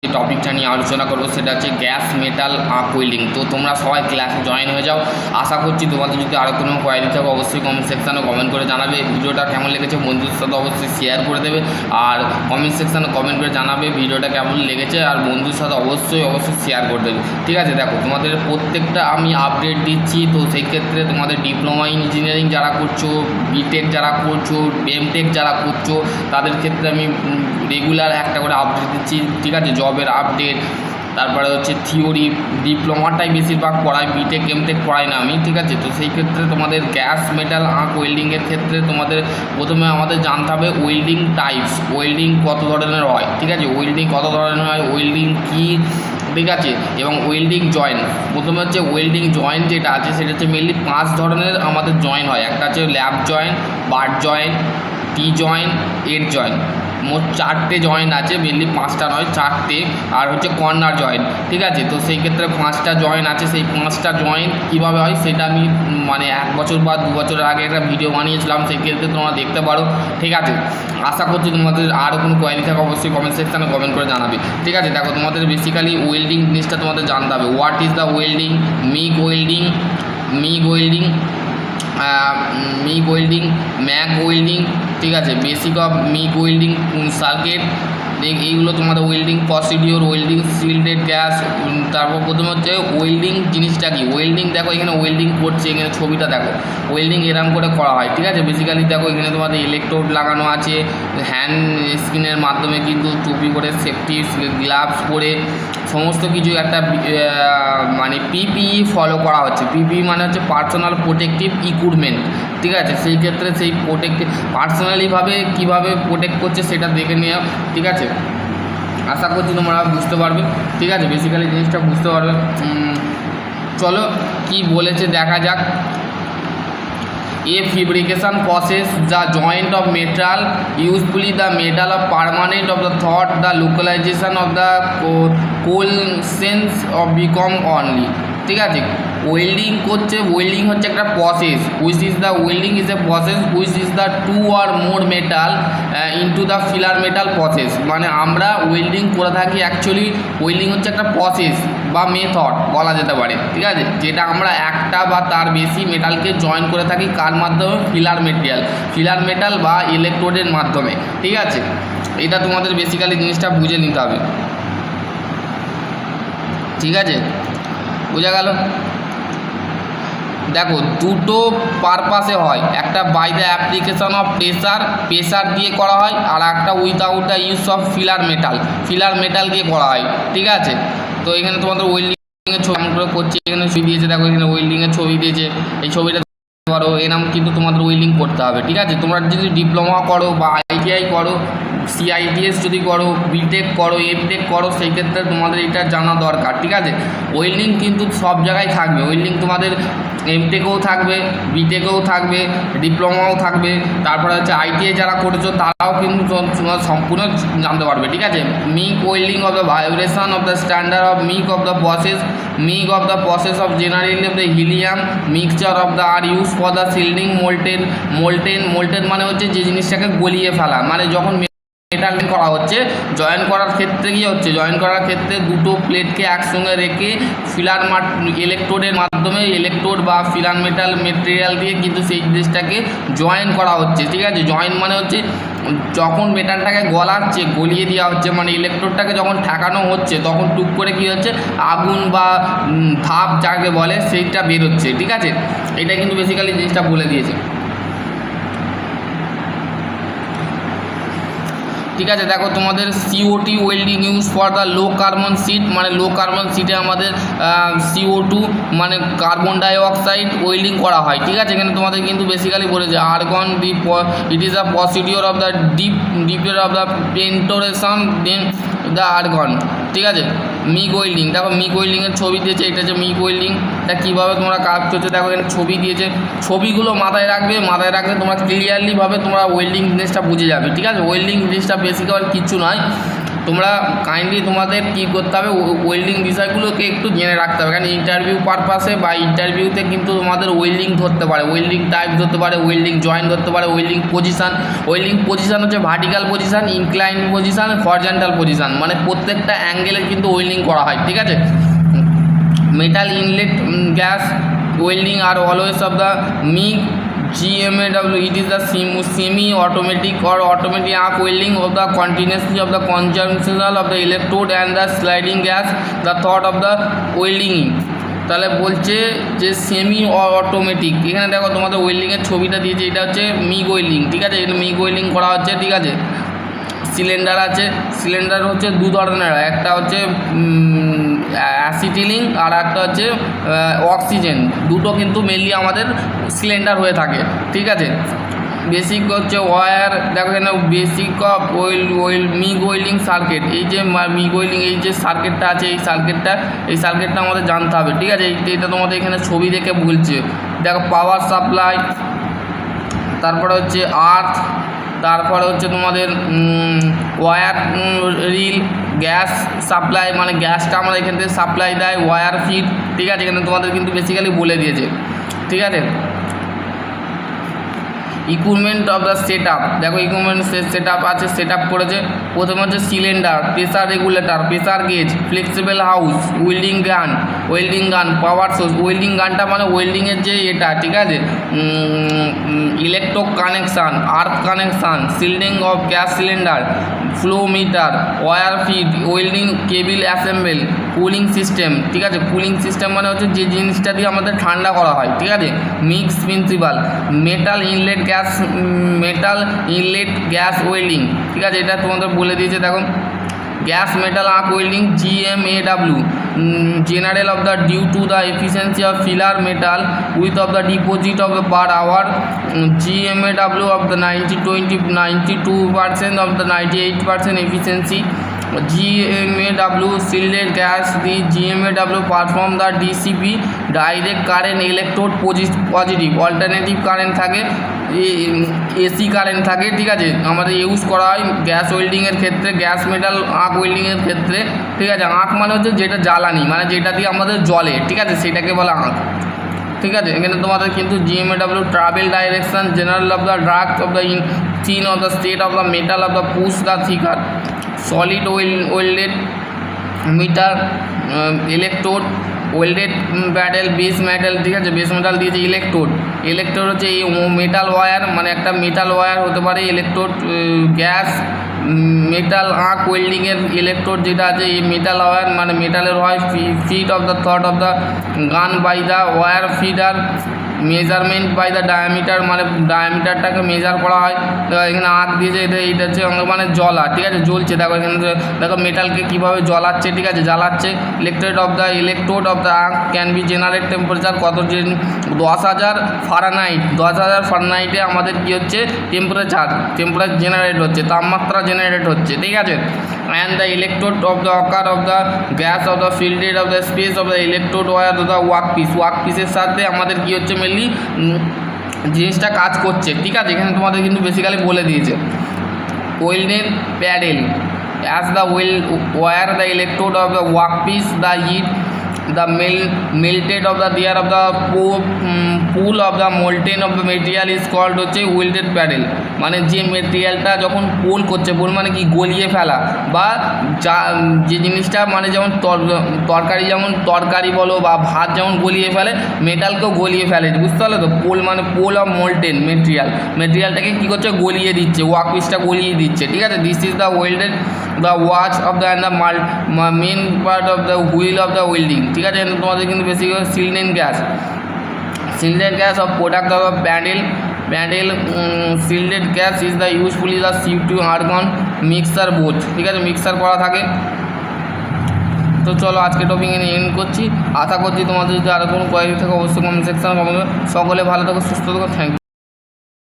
যে টপিকটা নিয়ে আলোচনা করবো সেটা হচ্ছে গ্যাস মেটাল আর্ক ওয়েল্ডিং। তো তোমরা সবাই ক্লাসে জয়েন হয়ে যাও। আশা করছি তোমাদের যদি আরও কোনো কোয়ারি থাকে অবশ্যই কমেন্ট সেকশানে কমেন্ট করে জানাবে। ভিডিওটা কেমন লেগেছে বন্ধুদের সাথে অবশ্যই শেয়ার করে দেবে, আর কমেন্ট সেকশানে কমেন্ট করে জানাবে ভিডিওটা কেমন লেগেছে, আর বন্ধুর সাথে অবশ্যই শেয়ার করে দেবে। ঠিক আছে, দেখো তোমাদের প্রত্যেকটা আমি আপডেট দিচ্ছি। তো সেই ক্ষেত্রে তোমাদের ডিপ্লোমা ইঞ্জিনিয়ারিং যারা করছো, বিটেক যারা করছো, এমটেক যারা করছো, তাদের ক্ষেত্রে আমি রেগুলার একটা করে আপডেট দিচ্ছি। ঠিক আছে, জবের আপডেট, তারপরে হচ্ছে থিওরি, ডিপ্লোমাটাই বেশিরভাগ পড়াই, বিটেক এমটেক পড়াই না আমি। ঠিক আছে, তো সেই ক্ষেত্রে তোমাদের গ্যাস মেটাল আর্ক ওয়েল্ডিংয়ের ক্ষেত্রে তোমাদের প্রথমে আমাদের জানতে হবে ওয়েল্ডিং টাইপস, ওয়েল্ডিং কত ধরনের হয়। ঠিক আছে, ওয়েল্ডিং কত ধরনের হয়, ওয়েল্ডিং কী, ঠিক আছে, এবং ওয়েল্ডিং জয়েন্ট। প্রথমে হচ্ছে ওয়েল্ডিং জয়েন্ট যেটা আছে সেটা হচ্ছে মেনলি 5 ধরনের আমাদের জয়েন্ট হয়। একটা হচ্ছে lap joint, butt joint, T joint, edge joint. মোট 4টে জয়েন্ট আছে, মেনলি 5টা নয় 4টে। আর হচ্ছে কর্নার জয়েন্ট। ঠিক আছে, তো সেই ক্ষেত্রে 5টা জয়েন্ট আছে। সেই 5টা জয়েন্ট কীভাবে হয় সেটা আমি 1 বছর বা 2 বছরের আগে একটা ভিডিও বানিয়েছিলাম, সেই ক্ষেত্রে তোমরা দেখতে পারো। ঠিক আছে, আশা করছি তোমাদের আরও কোনো কোয়ারি থাকে অবশ্যই কমেন্ট সেকশানে কমেন্ট করে জানাবে। ঠিক আছে, দেখো তোমাদের বেসিক্যালি ওয়েল্ডিং জিনিসটা তোমাদের জানতে হবে। What is the welding, MIG welding, MIG welding, MIG welding, MAG welding. ঠিক আছে, basic of MIG welding circuit, এইগুলো তোমাদের welding procedure, welding shielded gas. তারপর প্রথমে হচ্ছে ওয়েল্ডিং জিনিসটা কি। ওয়েল্ডিং দেখো এখানে ওয়েল্ডিং করছে, এখানে ছবিটা দেখো, ওয়েল্ডিং এরম করে করা হয়। ঠিক আছে, বেসিক্যালি দেখো এখানে তোমাদের ইলেকট্রোড লাগানো আছে, হ্যান্ড স্ক্রিনের মাধ্যমে কিন্তু টুপি করে, সেফটি গ্লাভস পরে সমস্ত কিছু একটা পিপিই ফলো করা হচ্ছে। পিপিই মানে হচ্ছে পার্সোনাল প্রোটেক্টিভ ইকুইপমেন্ট। ঠিক আছে, সেই ক্ষেত্রে সেই প্রোটেক্টিভ পার্সোনালিভাবে কীভাবে প্রোটেক্ট করছে সেটা দেখে নেওয়া। ঠিক আছে, আশা করছি তোমরা বুঝতে পারবে। ঠিক আছে, বেসিক্যালি জিনিসটা বুঝতে পারবে। চলো কি বলেছে দেখা যাক। A fabrication process the joint of metal, usually the metal of permanent of the thought, the localization of the coalescence of become only। ঠিক আছে, ওয়েল্ডিং করছে, ওয়েল্ডিং হচ্ছে একটা process, which is the welding is a process which is the 2 or more metal into the filler metal process. মানে আমরা welding করে থাকি, actually welding হচ্ছে একটা প্রসেস বা মেথড বলা যেতে পারে। ঠিক আছে, যেটা আমরা একটা বা তার বেশি মেটালকে জয়েন করে থাকি কার মাধ্যমে, ফিলার মেটেরিয়াল, ফিলার মেটাল বা ইলেকট্রোডের মাধ্যমে। ঠিক আছে, এটা তোমাদের বেসিক্যালি জিনিসটা বুঝে নিতে হবে। ঠিক আছে, বোঝা গেল। দেখো দুটো পারপাসে হয়, একটা by the application of pressure, pressure দিয়ে করা হয়, আর একটা without the use of filler metal, filler metal দিয়ে করা হয়। ঠিক আছে, তো এখানে তোমাদের ওয়েল্ডিংয়ের ছবি আমরা করছি, এখানে ছবি দিয়েছে, দেখো এখানে ওয়েল্ডিংয়ের ছবি দিয়েছে, এই ছবিটা পারো এরকম কিন্তু তোমাদের ওয়েল্ডিং করতে হবে। ঠিক আছে, তোমরা যদি ডিপ্লোমা করো বা আইটিআই করো, সিআইটিএস যদি করো, বিটেক করো, এমটেক করো, সেই ক্ষেত্রে তোমাদের এটা জানা দরকার। ঠিক আছে, ওয়েল্ডিং কিন্তু সব জায়গায় থাকবে, ওয়েল্ডিং তোমাদের এমটেকেও থাকবে, বিটেকেও থাকবে, ডিপ্লোমাও থাকবে, তারপরে হচ্ছে আইটিআই যারা করেছো তারাও কিন্তু তোমার সম্পূর্ণ জানতে পারবে। ঠিক আছে, MIG welding of the vibration of the standard of MIG of the process, MIG of the process of generally of the helium mixture of the আর use for the shielding molten. Molten মানে হচ্ছে যে জিনিসটাকে গলিয়ে ফেলা, মানে যখন metal করা হচ্ছে, জয়েন করার ক্ষেত্রে কী হচ্ছে, জয়েন করার ক্ষেত্রে দুটো প্লেটকে একসঙ্গে রেখে ফিলার ইলেকট্রোডের মাধ্যমে, ইলেকট্রোড বা ফিলার মেটাল মেটেরিয়াল দিয়ে কিন্তু সেই জিনিসটাকে জয়েন করা হচ্ছে। ঠিক আছে, জয়েন মানে হচ্ছে যখন মেটালটাকে গলাচ্ছে, গলিয়ে দেওয়া হচ্ছে, মানে ইলেকট্রোডটাকে যখন ঠেকানো হচ্ছে তখন টুক করে কী হচ্ছে, আগুন বা ভাপ যাকে বলে সেইটা বেরোচ্ছে। ঠিক আছে, এটা কিন্তু বেসিক্যালি জিনিসটা বলে দিয়েছে। ঠিক আছে, দেখো তোমাদের CO2 welding use for the low carbon sheet, মানে লো কার্বন সিটে আমাদের CO2 মানে কার্বন ডাইঅক্সাইড ওয়েল্ডিং করা হয়। ঠিক আছে, এখানে তোমাদের কিন্তু বেসিক্যালি বলেছে argon it is a procedure of the deeper of the penetration then the argon. ঠিক আছে, মিগ ওয়েল্ডিং, দেখো মিগ ওয়েল্ডিংয়ের ছবি দিয়েছে, এটা হচ্ছে মিগ ওয়েল্ডিং। এটা কীভাবে তোমরা কাজ করছে দেখো এখানে ছবি দিয়েছে, ছবিগুলো মাথায় রাখবে, মাথায় রাখলে তোমরা ক্লিয়ারলিভাবে তোমরা ওয়েল্ডিং জিনিসটা বুঝে যাবে। ঠিক আছে, ওয়েল্ডিং জিনিসটা বেসিক্যালি কিচ্ছু নয়, তোমরা কাইন্ডলি তোমাদের কী করতে হবে, ওয়েল্ডিং বিষয়গুলোকে একটু জেনে রাখতে হবে, কারণ ইন্টারভিউ পারপাসে বা ইন্টারভিউতে কিন্তু তোমাদের ওয়েল্ডিং ধরতে পারে, ওয়েল্ডিং টাইপ ধরতে পারে, ওয়েল্ডিং জয়েন্ট ধরতে পারে, ওয়েল্ডিং পজিশান হচ্ছে vertical position, incline position, horizontal position, মানে প্রত্যেকটা অ্যাঙ্গেলে কিন্তু ওয়েল্ডিং করা হয়, ঠিক আছে। মেটাল ইনলেট গ্যাস ওয়েল্ডিং আর always of the MIG GMAW. It is the semi-automatic or automatic arc welding of the continuously of the conjunction of the electrode and the sliding gas. The thought of the welding. তাহলে বলছে যে semi automatic, এখানে দেখো তোমাদের ওয়েল্ডিংয়ের ছবিটা দিয়েছে, এটা হচ্ছে MIG ওয়েল্ডিং, ঠিক আছে। এটা MIG ওয়েল্ডিং করা হচ্ছে, ঠিক আছে। সিলিন্ডার আছে, সিলিন্ডার হচ্ছে দু ধরনের, একটা হচ্ছে অ্যাসিটিলিন আর একটা হচ্ছে অক্সিজেন, দুটো কিন্তু মেনলি আমাদের সিলিন্ডার হয়ে থাকে, ঠিক আছে। বেসিক হচ্ছে ওয়্যার, দেখো এখানে basic of MIG welding circuit, এই যে MIG ওয়েল্ডিং এই যে সার্কিটটা আছে, এই সার্কিটটা আমাদের জানতে হবে, ঠিক আছে। এটা তোমাদের এখানে ছবি দেখে বলছে, দেখো পাওয়ার সাপ্লাই, তারপরে হচ্ছে আর্থ, তারপরে হচ্ছে তোমাদের ওয়্যার রিল, গ্যাস সাপ্লাই, মানে গ্যাসটা আমরা এখান থেকে সাপ্লাই দেয়, ওয়্যার ফিড, ঠিক আছে। এখানে তোমাদের কিন্তু বেসিক্যালি বলে দিয়েছে, ঠিক আছে। Equipment of the set up, দেখো ইকুইপমেন্ট সেট আপ আছে, সেট আপ করেছে। প্রথমে হচ্ছে cylinder, pressure regulator, pressure gauge, flexible house, welding গান, পাওয়ার সোর্স। ওয়েল্ডিং গানটা মানে ওয়েল্ডিংয়ের যে এটা, ঠিক আছে। Electro connection, earth connection, shielding of gas cylinder, flow meter, wire feed, welding cable assemble, cooling system, ঠিক আছে। কুলিং সিস্টেম মানে হচ্ছে যে জিনিসটা দিয়ে আমাদের ঠান্ডা করা হয়, ঠিক আছে। Mix principle, metal inert gas welding, ঠিক আছে। এটা তোমাদের বলে দিয়েছে, দেখো gas metal arc welding GMAW, general of the due to the efficiency of filler metal width of the deposit of the per hour, GMAW of the 92% of the 98% efficiency. GMAW shielded gas, the GMAW perform the DCP direct current electrode positive, alternative current থাকে, AC current থাকে, ঠিক আছে। আমাদের use করা হয় gas ওয়েল্ডিংয়ের ক্ষেত্রে, gas metal arc ওয়েল্ডিংয়ের ক্ষেত্রে, ঠিক আছে। আর্ক মানে হচ্ছে যেটা জ্বালানি, মানে যেটা দিয়ে আমাদের জ্বলে, ঠিক আছে, সেটাকে বলা আর্ক, ঠিক আছে। এখানে তোমাদের কিন্তু GMAW travel direction, general of the drag of the thin of the state of the metal of the push the thicker, solid welded metre, electrode, welded puddle, base metal, ঠিক আছে। বেস মেটাল দিয়েছে electrode হচ্ছে এই metal wire, মানে একটা metal wire হতে পারে। Electrode gas metal arc ওয়েল্ডিংয়ের ইলেকট্রোড যেটা আছে, এই মেটাল ওয়্যার মানে মেটালের হয়। Fit of the thought of the gun by the wire feeder, measurement by the diameter, মানে ডায়ামিটারটাকে মেজার করা হয়। এখানে আঁক দিয়েছে, এইটা হচ্ছে মানে জ্বলা, ঠিক আছে, জ্বলছে। দেখো এখানে দেখো মেটালকে কীভাবে জ্বলাচ্ছে, ঠিক আছে, জ্বালাচ্ছে। Electrode of the arc can be generate temperature কত, 10,000 ফারেনহাইট, 10,000 ফারেনহাইটে আমাদের কী হচ্ছে টেম্পারেচার জেনারেট হচ্ছে, তাপমাত্রা জেনারেট হচ্ছে, ঠিক আছে। And the electrode of the occur of the gas of the fielded of the space of the electrode wire of the ওয়ার্কপিসের সাথে আমাদের কী হচ্ছে মেনলি জিনিসটা কাজ করছে, ঠিক আছে। এখানে তোমাদের কিন্তু বেসিক্যালি বলে দিয়েছে। Welded puddle, as the wire the electrode of the workpiece, the heat the melted of the there of the pool of the molten of the material is called হচ্ছে ওয়েল্ডেড প্যাডেল, মানে যে মেটেরিয়ালটা যখন pole করছে, pole মানে কি গলিয়ে ফেলা, বা যে জিনিসটা মানে যেমন তরকারি বলো বা ভাত যেমন গলিয়ে ফেলে, মেটালকেও গলিয়ে ফেলে, বুঝতে পারলে তো। পোল মানে পোল অফ মোল্টেন মেটেরিয়ালটাকে কী করছে গলিয়ে দিচ্ছে, ওয়ার্কপিসটা গলিয়ে দিচ্ছে, ঠিক আছে। This is the welded the watch of the and the main part of the wheel of the welding, ঠিক আছে। তোমাদের কিন্তু basically cylinder gas of product of paddle shielded gas is the useful is the CO2 argon mixer both, ঠিক আছে, mixer করা থাকে। তো চলো আজকে টপিক এনে এন্ড করছি। আশা করছি তোমাদের যদি আরও কোনো কোয়ারি থাকে অবশ্যই কমেন্ট সেকশনে কমেন্ট। সকলে ভালো থাকো, সুস্থ থাকো, থ্যাংক ইউ।